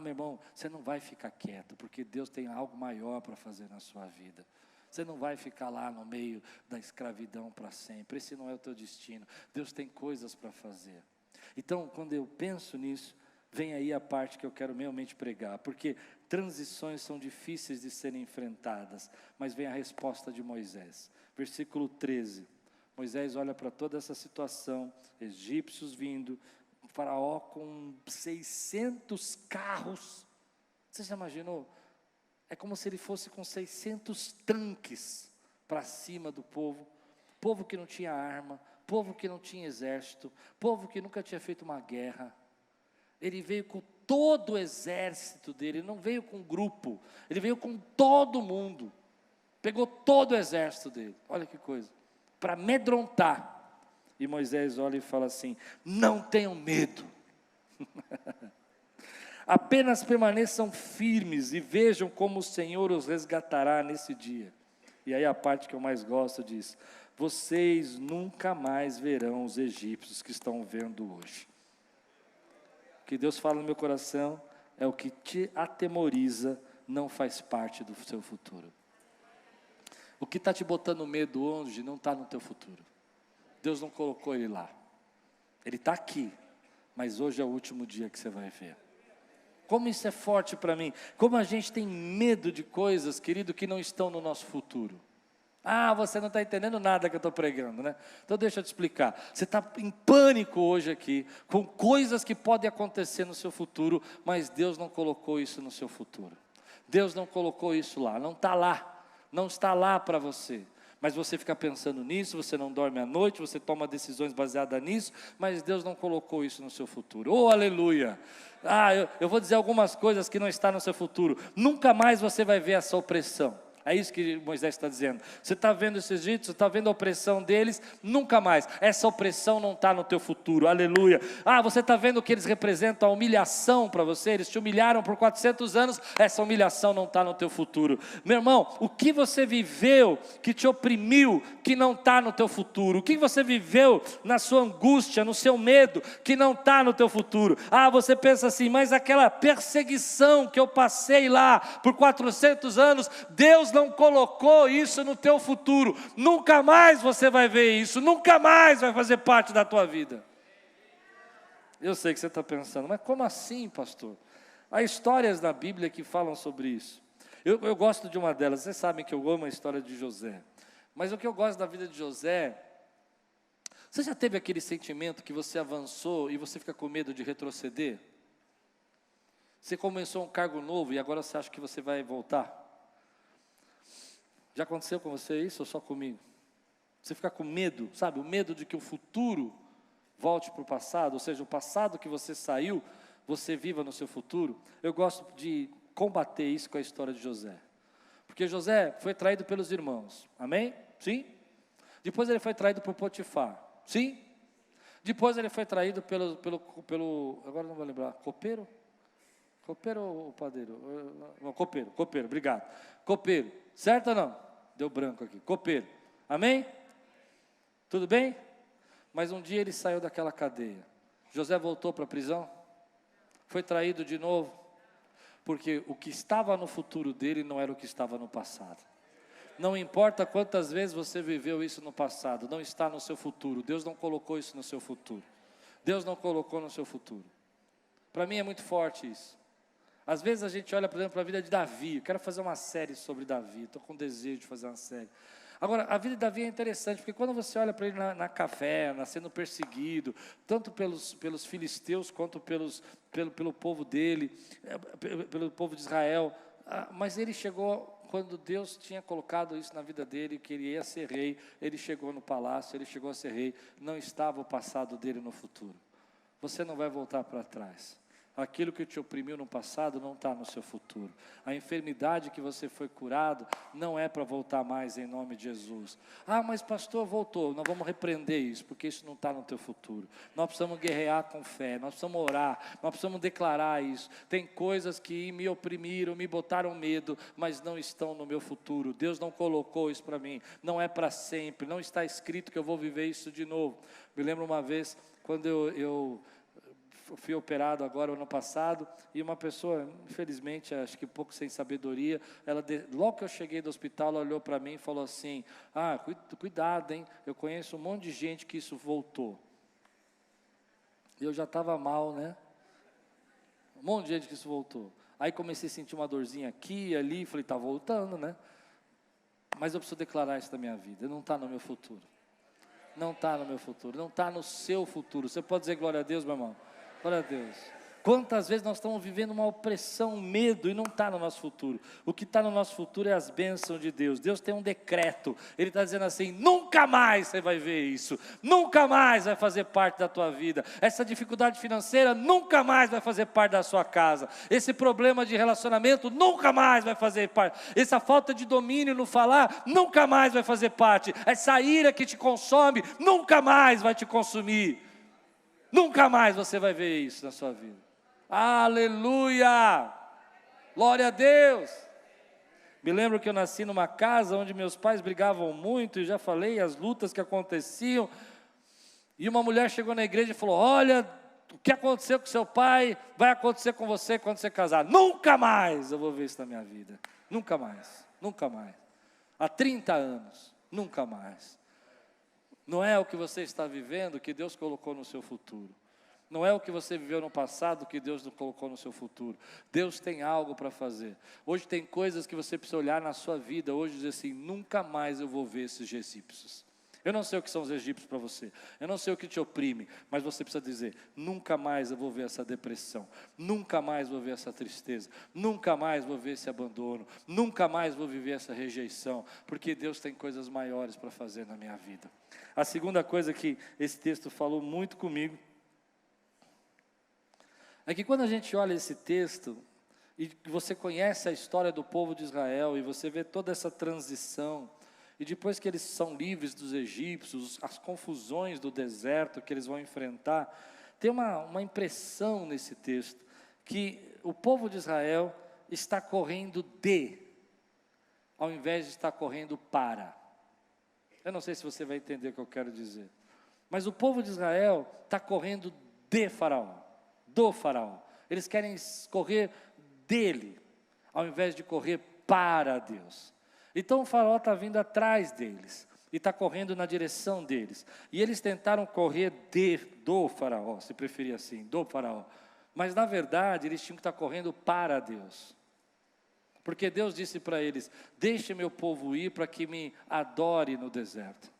S1: Meu irmão, você não vai ficar quieto, porque Deus tem algo maior para fazer na sua vida. Você não vai ficar lá no meio da escravidão para sempre. Esse não é o teu destino. Deus tem coisas para fazer. Então, quando eu penso nisso, vem aí a parte que eu quero realmente pregar, porque transições são difíceis de serem enfrentadas, mas vem a resposta de Moisés. Versículo 13. Moisés olha para toda essa situação, egípcios vindo, o faraó com 600 carros. Você já imaginou? É como se ele fosse com 600 tanques para cima do povo que não tinha arma, povo que não tinha exército, povo que nunca tinha feito uma guerra. Ele veio com todo o exército dele, ele não veio com um grupo, ele veio com todo mundo. Pegou todo o exército dele, olha que coisa, para amedrontar. E Moisés olha e fala assim: não tenham medo, apenas permaneçam firmes e vejam como o Senhor os resgatará nesse dia. E aí a parte que eu mais gosto diz: vocês nunca mais verão os egípcios que estão vendo hoje. O que Deus fala no meu coração é: o que te atemoriza não faz parte do seu futuro. O que está te botando medo hoje não está no teu futuro. Deus não colocou ele lá. Ele está aqui, mas hoje é o último dia que você vai ver. Como isso é forte para mim. Como a gente tem medo de coisas, querido, que não estão no nosso futuro. Ah, você não está entendendo nada que eu estou pregando, né? Então deixa eu te explicar. Você está em pânico hoje aqui, com coisas que podem acontecer no seu futuro, mas Deus não colocou isso no seu futuro. Deus não colocou isso lá, não está lá. Não está lá para você, mas você fica pensando nisso, você não dorme à noite, você toma decisões baseadas nisso, mas Deus não colocou isso no seu futuro. Oh, aleluia! Eu vou dizer algumas coisas que não estão no seu futuro. Nunca mais você vai ver essa opressão. É isso que Moisés está dizendo. Você está vendo esses egípcios, está vendo a opressão deles, nunca mais. Essa opressão não está no teu futuro, aleluia. Você está vendo que eles representam a humilhação para você, eles te humilharam por 400 anos, essa humilhação não está no teu futuro. Meu irmão, o que você viveu que te oprimiu, que não está no teu futuro? O que você viveu na sua angústia, no seu medo, que não está no teu futuro? Você pensa assim, mas aquela perseguição que eu passei lá por 400 anos, Deus não colocou isso no teu futuro. Nunca mais você vai ver isso, nunca mais vai fazer parte da tua vida. Eu sei que você está pensando, mas como assim, pastor? Há histórias na Bíblia que falam sobre isso. Eu gosto de uma delas. Vocês sabem que eu amo a história de José, mas o que eu gosto da vida de José, você já teve aquele sentimento que você avançou e você fica com medo de retroceder? Você começou um cargo novo e agora você acha que você vai voltar? Já aconteceu com você isso ou só comigo? Você fica com medo, sabe? O medo de que o futuro volte para o passado, ou seja, o passado que você saiu, você viva no seu futuro. Eu gosto de combater isso com a história de José. Porque José foi traído pelos irmãos, amém? Sim? Depois ele foi traído por Potifar, sim? Depois ele foi traído pelo agora não vou lembrar, copeiro? Copeiro ou padeiro? Não, copeiro, obrigado. Copeiro, certo ou não? Deu branco aqui, copeiro, amém? Tudo bem? Mas um dia ele saiu daquela cadeia. José voltou para a prisão? Foi traído de novo? Porque o que estava no futuro dele não era o que estava no passado. Não importa quantas vezes você viveu isso no passado, não está no seu futuro. Deus não colocou isso no seu futuro. Deus não colocou no seu futuro. Para mim é muito forte isso. Às vezes a gente olha, por exemplo, para a vida de Davi. Eu quero fazer uma série sobre Davi, estou com desejo de fazer uma série. Agora, a vida de Davi é interessante, porque quando você olha para ele na caverna, sendo perseguido, tanto pelos filisteus, quanto pelo povo dele, pelo povo de Israel, mas ele chegou, quando Deus tinha colocado isso na vida dele, que ele ia ser rei, ele chegou no palácio, ele chegou a ser rei, não estava o passado dele no futuro. Você não vai voltar para trás. Aquilo que te oprimiu no passado não está no seu futuro. A enfermidade que você foi curado não é para voltar mais em nome de Jesus. Mas pastor, voltou. Nós vamos repreender isso, porque isso não está no teu futuro. Nós precisamos guerrear com fé, nós precisamos orar, nós precisamos declarar isso. Tem coisas que me oprimiram, me botaram medo, mas não estão no meu futuro. Deus não colocou isso para mim, não é para sempre, não está escrito que eu vou viver isso de novo. Me lembro uma vez, quando eu fui operado agora, ano passado, e uma pessoa, infelizmente, acho que um pouco sem sabedoria, logo que eu cheguei do hospital, ela olhou para mim e falou assim, cuidado, hein, eu conheço um monte de gente que isso voltou. E eu já estava mal, né? Um monte de gente que isso voltou. Aí comecei a sentir uma dorzinha aqui e ali, falei, está voltando, né? Mas eu preciso declarar isso da minha vida, não está no meu futuro. Não está no meu futuro, não está no seu futuro. Você pode dizer glória a Deus, meu irmão? Glória a Deus. Quantas vezes nós estamos vivendo uma opressão, um medo, e não está no nosso futuro. O que está no nosso futuro é as bênçãos de Deus. Deus tem um decreto, Ele está dizendo assim, nunca mais você vai ver isso, nunca mais vai fazer parte da tua vida, essa dificuldade financeira nunca mais vai fazer parte da sua casa, esse problema de relacionamento nunca mais vai fazer parte, essa falta de domínio no falar nunca mais vai fazer parte, essa ira que te consome nunca mais vai te consumir, nunca mais você vai ver isso na sua vida. Aleluia, glória a Deus. Me lembro que eu nasci numa casa onde meus pais brigavam muito, e já falei as lutas que aconteciam, e uma mulher chegou na igreja e falou, olha, o que aconteceu com seu pai, vai acontecer com você quando você casar, nunca mais eu vou ver isso na minha vida, nunca mais, nunca mais, há 30 anos, nunca mais. Não é o que você está vivendo que Deus colocou no seu futuro. Não é o que você viveu no passado que Deus não colocou no seu futuro. Deus tem algo para fazer. Hoje tem coisas que você precisa olhar na sua vida hoje e dizer assim, nunca mais eu vou ver esses egípcios. Eu não sei o que são os egípcios para você, eu não sei o que te oprime, mas você precisa dizer, nunca mais eu vou ver essa depressão, nunca mais vou ver essa tristeza, nunca mais vou ver esse abandono, nunca mais vou viver essa rejeição, porque Deus tem coisas maiores para fazer na minha vida. A segunda coisa que esse texto falou muito comigo, é que quando a gente olha esse texto, e você conhece a história do povo de Israel, e você vê toda essa transição, e depois que eles são livres dos egípcios, as confusões do deserto que eles vão enfrentar, tem uma impressão nesse texto, que o povo de Israel está correndo ao invés de estar correndo para. Eu não sei se você vai entender o que eu quero dizer, mas o povo de Israel está correndo de Faraó, do Faraó. Eles querem correr dele, ao invés de correr para Deus. Então o Faraó está vindo atrás deles, e está correndo na direção deles. E eles tentaram correr do Faraó, se preferir assim, do Faraó. Mas na verdade eles tinham que estar correndo para Deus. Porque Deus disse para eles, deixe meu povo ir para que me adore no deserto.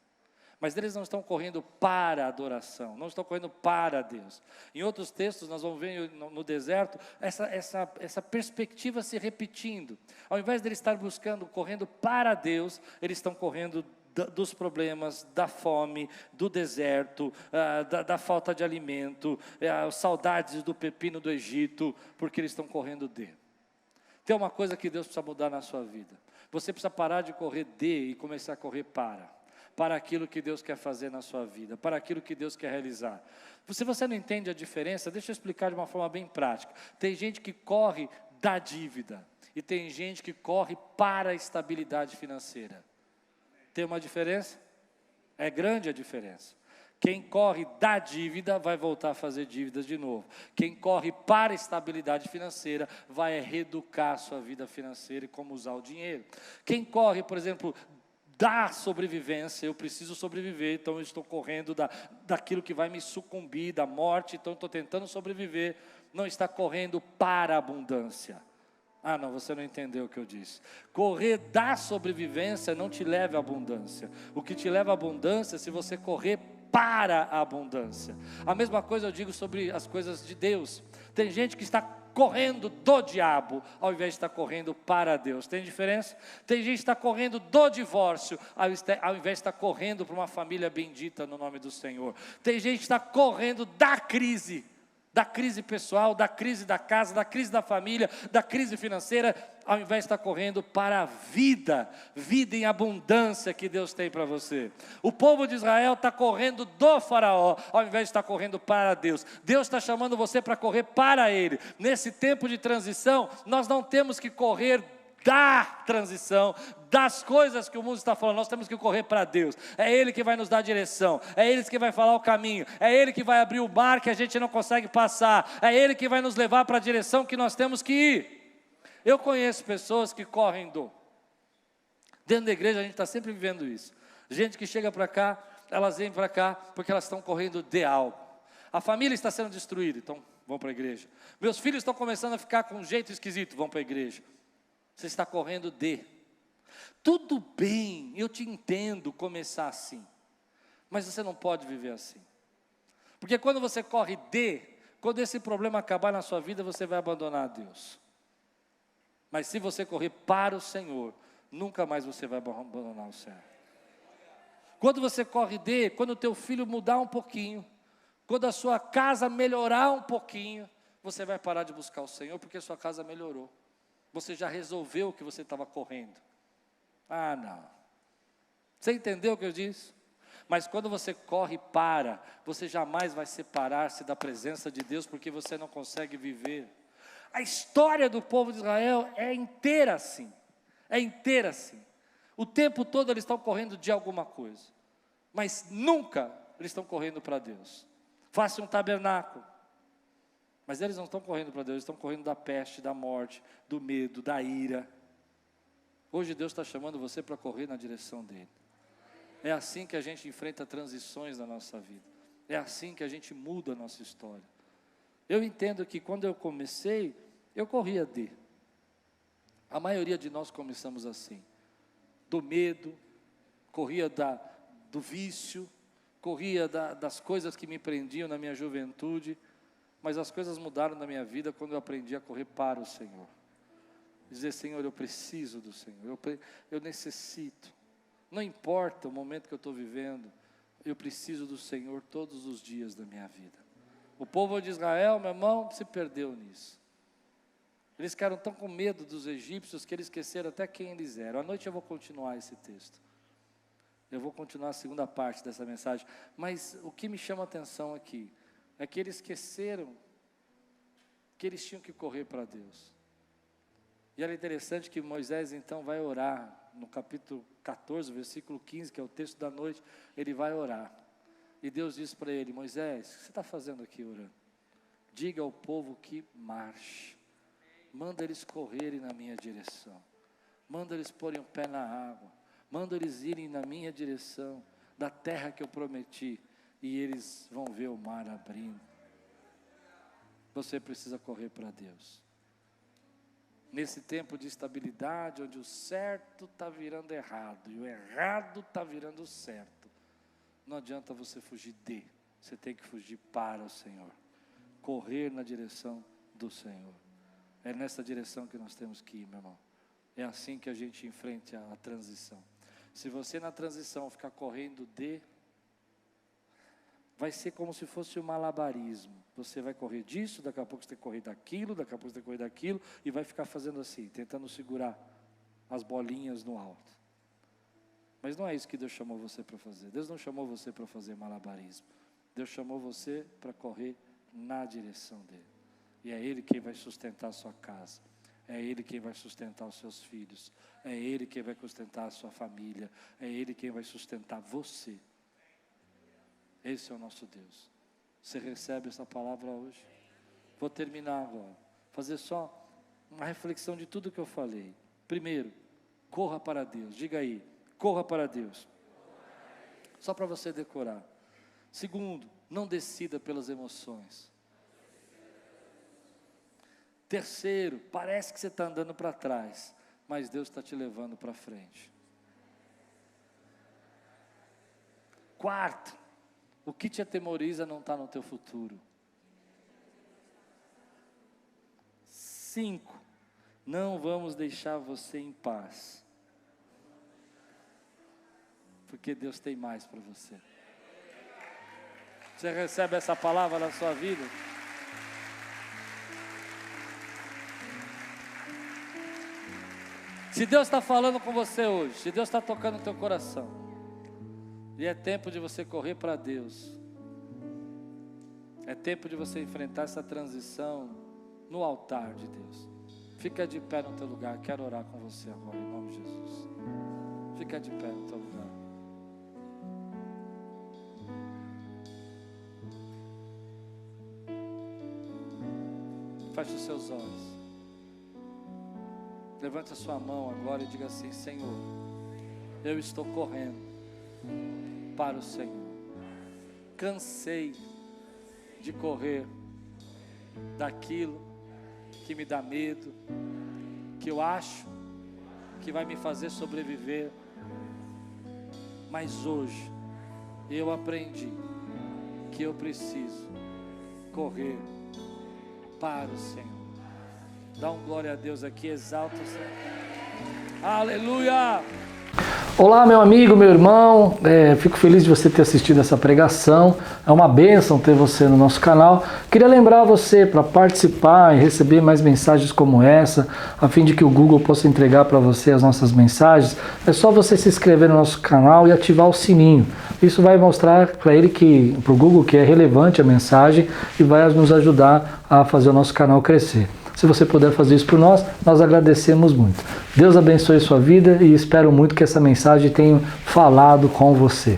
S1: Mas eles não estão correndo para a adoração, não estão correndo para Deus. Em outros textos nós vamos ver no deserto essa perspectiva se repetindo. Ao invés de eles estarem correndo para Deus, eles estão correndo dos problemas, da fome, do deserto, da falta de alimento, saudades do pepino do Egito, porque eles estão correndo de. Tem uma coisa que Deus precisa mudar na sua vida. Você precisa parar de correr de e começar a correr para aquilo que Deus quer fazer na sua vida, para aquilo que Deus quer realizar. Se você não entende a diferença, deixa eu explicar de uma forma bem prática. Tem gente que corre da dívida, e tem gente que corre para a estabilidade financeira. Tem uma diferença? É grande a diferença. Quem corre da dívida vai voltar a fazer dívidas de novo. Quem corre para a estabilidade financeira vai reeducar a sua vida financeira e como usar o dinheiro. Quem corre, por exemplo, da sobrevivência, eu preciso sobreviver, então eu estou correndo daquilo que vai me sucumbir, da morte, então eu estou tentando sobreviver, não está correndo para a abundância. Ah não, você não entendeu o que eu disse. Correr da sobrevivência não te leva à abundância. O que te leva à abundância é se você correr para a abundância. A mesma coisa eu digo sobre as coisas de Deus. Tem gente que está correndo do diabo, ao invés de estar correndo para Deus. Tem diferença? Tem gente que está correndo do divórcio, ao invés de estar correndo para uma família bendita no nome do Senhor. Tem gente que está correndo da crise pessoal, da crise da casa, da crise da família, da crise financeira, ao invés de estar correndo para a vida em abundância que Deus tem para você. O povo de Israel está correndo do Faraó, ao invés de estar correndo para Deus. Deus está chamando você para correr para Ele. Nesse tempo de transição, nós não temos que correr da transição, das coisas que o mundo está falando, nós temos que correr para Deus. É Ele que vai nos dar direção, é Ele que vai falar o caminho, é Ele que vai abrir o mar que a gente não consegue passar, é Ele que vai nos levar para a direção que nós temos que ir. Eu conheço pessoas que correm dentro da igreja, a gente está sempre vivendo isso. Gente que chega para cá, elas vêm para cá porque elas estão correndo de algo. A família está sendo destruída, então vão para a igreja. Meus filhos estão começando a ficar com um jeito esquisito, vão para a igreja. Você está correndo de. Tudo bem, eu te entendo começar assim, mas você não pode viver assim. Porque quando você corre de, Quando esse problema acabar na sua vida, você vai abandonar Deus. Mas se você correr para o Senhor, nunca mais você vai abandonar o Senhor. Quando você corre quando o teu filho mudar um pouquinho, quando a sua casa melhorar um pouquinho, você vai parar de buscar o Senhor, porque a sua casa melhorou. Você já resolveu o que você estava correndo. Ah, não. Você entendeu o que eu disse? Mas quando você corre para, você jamais vai separar-se da presença de Deus, porque você não consegue viver. A história do povo de Israel é inteira assim. É inteira assim. O tempo todo eles estão correndo de alguma coisa. Mas nunca eles estão correndo para Deus. Faça um tabernáculo. Mas eles não estão correndo para Deus, eles estão correndo da peste, da morte, do medo, da ira. Hoje Deus está chamando você para correr na direção dEle. É assim que a gente enfrenta transições na nossa vida. É assim que a gente muda a nossa história. Eu entendo que quando eu comecei, eu corria a maioria de nós começamos assim. Do medo, corria do vício, corria das coisas que me prendiam na minha juventude. Mas as coisas mudaram na minha vida quando eu aprendi a correr para o Senhor. Dizer, Senhor, eu preciso do Senhor, eu necessito. Não importa o momento que eu estou vivendo, eu preciso do Senhor todos os dias da minha vida. O povo de Israel, meu irmão, se perdeu nisso. Eles ficaram tão com medo dos egípcios que eles esqueceram até quem eles eram. À noite eu vou continuar esse texto. Eu vou continuar a segunda parte dessa mensagem. Mas o que me chama a atenção aqui é que eles esqueceram que eles tinham que correr para Deus. E era interessante que Moisés então vai orar, no capítulo 14, versículo 15, que é o texto da noite, ele vai orar. E Deus diz para ele, Moisés, o que você está fazendo aqui orando? Diga ao povo que marche. Manda eles correrem na minha direção. Manda eles porem o pé na água. Manda eles irem na minha direção, da terra que eu prometi. E eles vão ver o mar abrindo. Você precisa correr para Deus. Nesse tempo de estabilidade, onde o certo está virando errado, e o errado está virando certo, não adianta você fugir você tem que fugir para o Senhor. Correr na direção do Senhor. É nessa direção que nós temos que ir, meu irmão. É assim que a gente enfrenta a transição. Se você na transição ficar correndo vai ser como se fosse um malabarismo. Você vai correr disso, daqui a pouco você tem que correr daquilo, daqui a pouco você tem que correr daquilo, e vai ficar fazendo assim, tentando segurar as bolinhas no alto. Mas não é isso que Deus chamou você para fazer. Deus não chamou você para fazer malabarismo. Deus chamou você para correr na direção dEle. E é Ele quem vai sustentar a sua casa. É Ele quem vai sustentar os seus filhos. É Ele quem vai sustentar a sua família. É Ele quem vai sustentar você. Esse é o nosso Deus. Você recebe essa palavra hoje? Vou terminar agora. Fazer só uma reflexão de tudo que eu falei. Primeiro, corra para Deus. Diga aí, corra para Deus. Só para você decorar. Segundo, não decida pelas emoções. Terceiro, parece que você está andando para trás, mas Deus está te levando para frente. Quarto, o que te atemoriza não está no teu futuro. 5, não vamos deixar você em paz, porque Deus tem mais para você. Você recebe essa palavra na sua vida? Se Deus está falando com você hoje, se Deus está tocando no teu coração, e é tempo de você correr para Deus, é tempo de você enfrentar essa transição no altar de Deus. Fica de pé no teu lugar, quero orar com você agora, em nome de Jesus. Fica de pé no teu lugar. Feche os seus olhos. Levante a sua mão agora e diga assim: Senhor, eu estou correndo para o Senhor. Cansei de correr daquilo que me dá medo, que eu acho que vai me fazer sobreviver. Mas hoje eu aprendi que eu preciso correr para o Senhor. Dá um glória a Deus aqui, exalta o Senhor. Aleluia!
S2: Olá, meu amigo, meu irmão, fico feliz de você ter assistido essa pregação, é uma bênção ter você no nosso canal. Queria lembrar você para participar e receber mais mensagens como essa, a fim de que o Google possa entregar para você as nossas mensagens, é só você se inscrever no nosso canal e ativar o sininho. Isso vai mostrar para o Google que é relevante a mensagem e vai nos ajudar a fazer o nosso canal crescer. Se você puder fazer isso por nós, nós agradecemos muito. Deus abençoe sua vida e espero muito que essa mensagem tenha falado com você.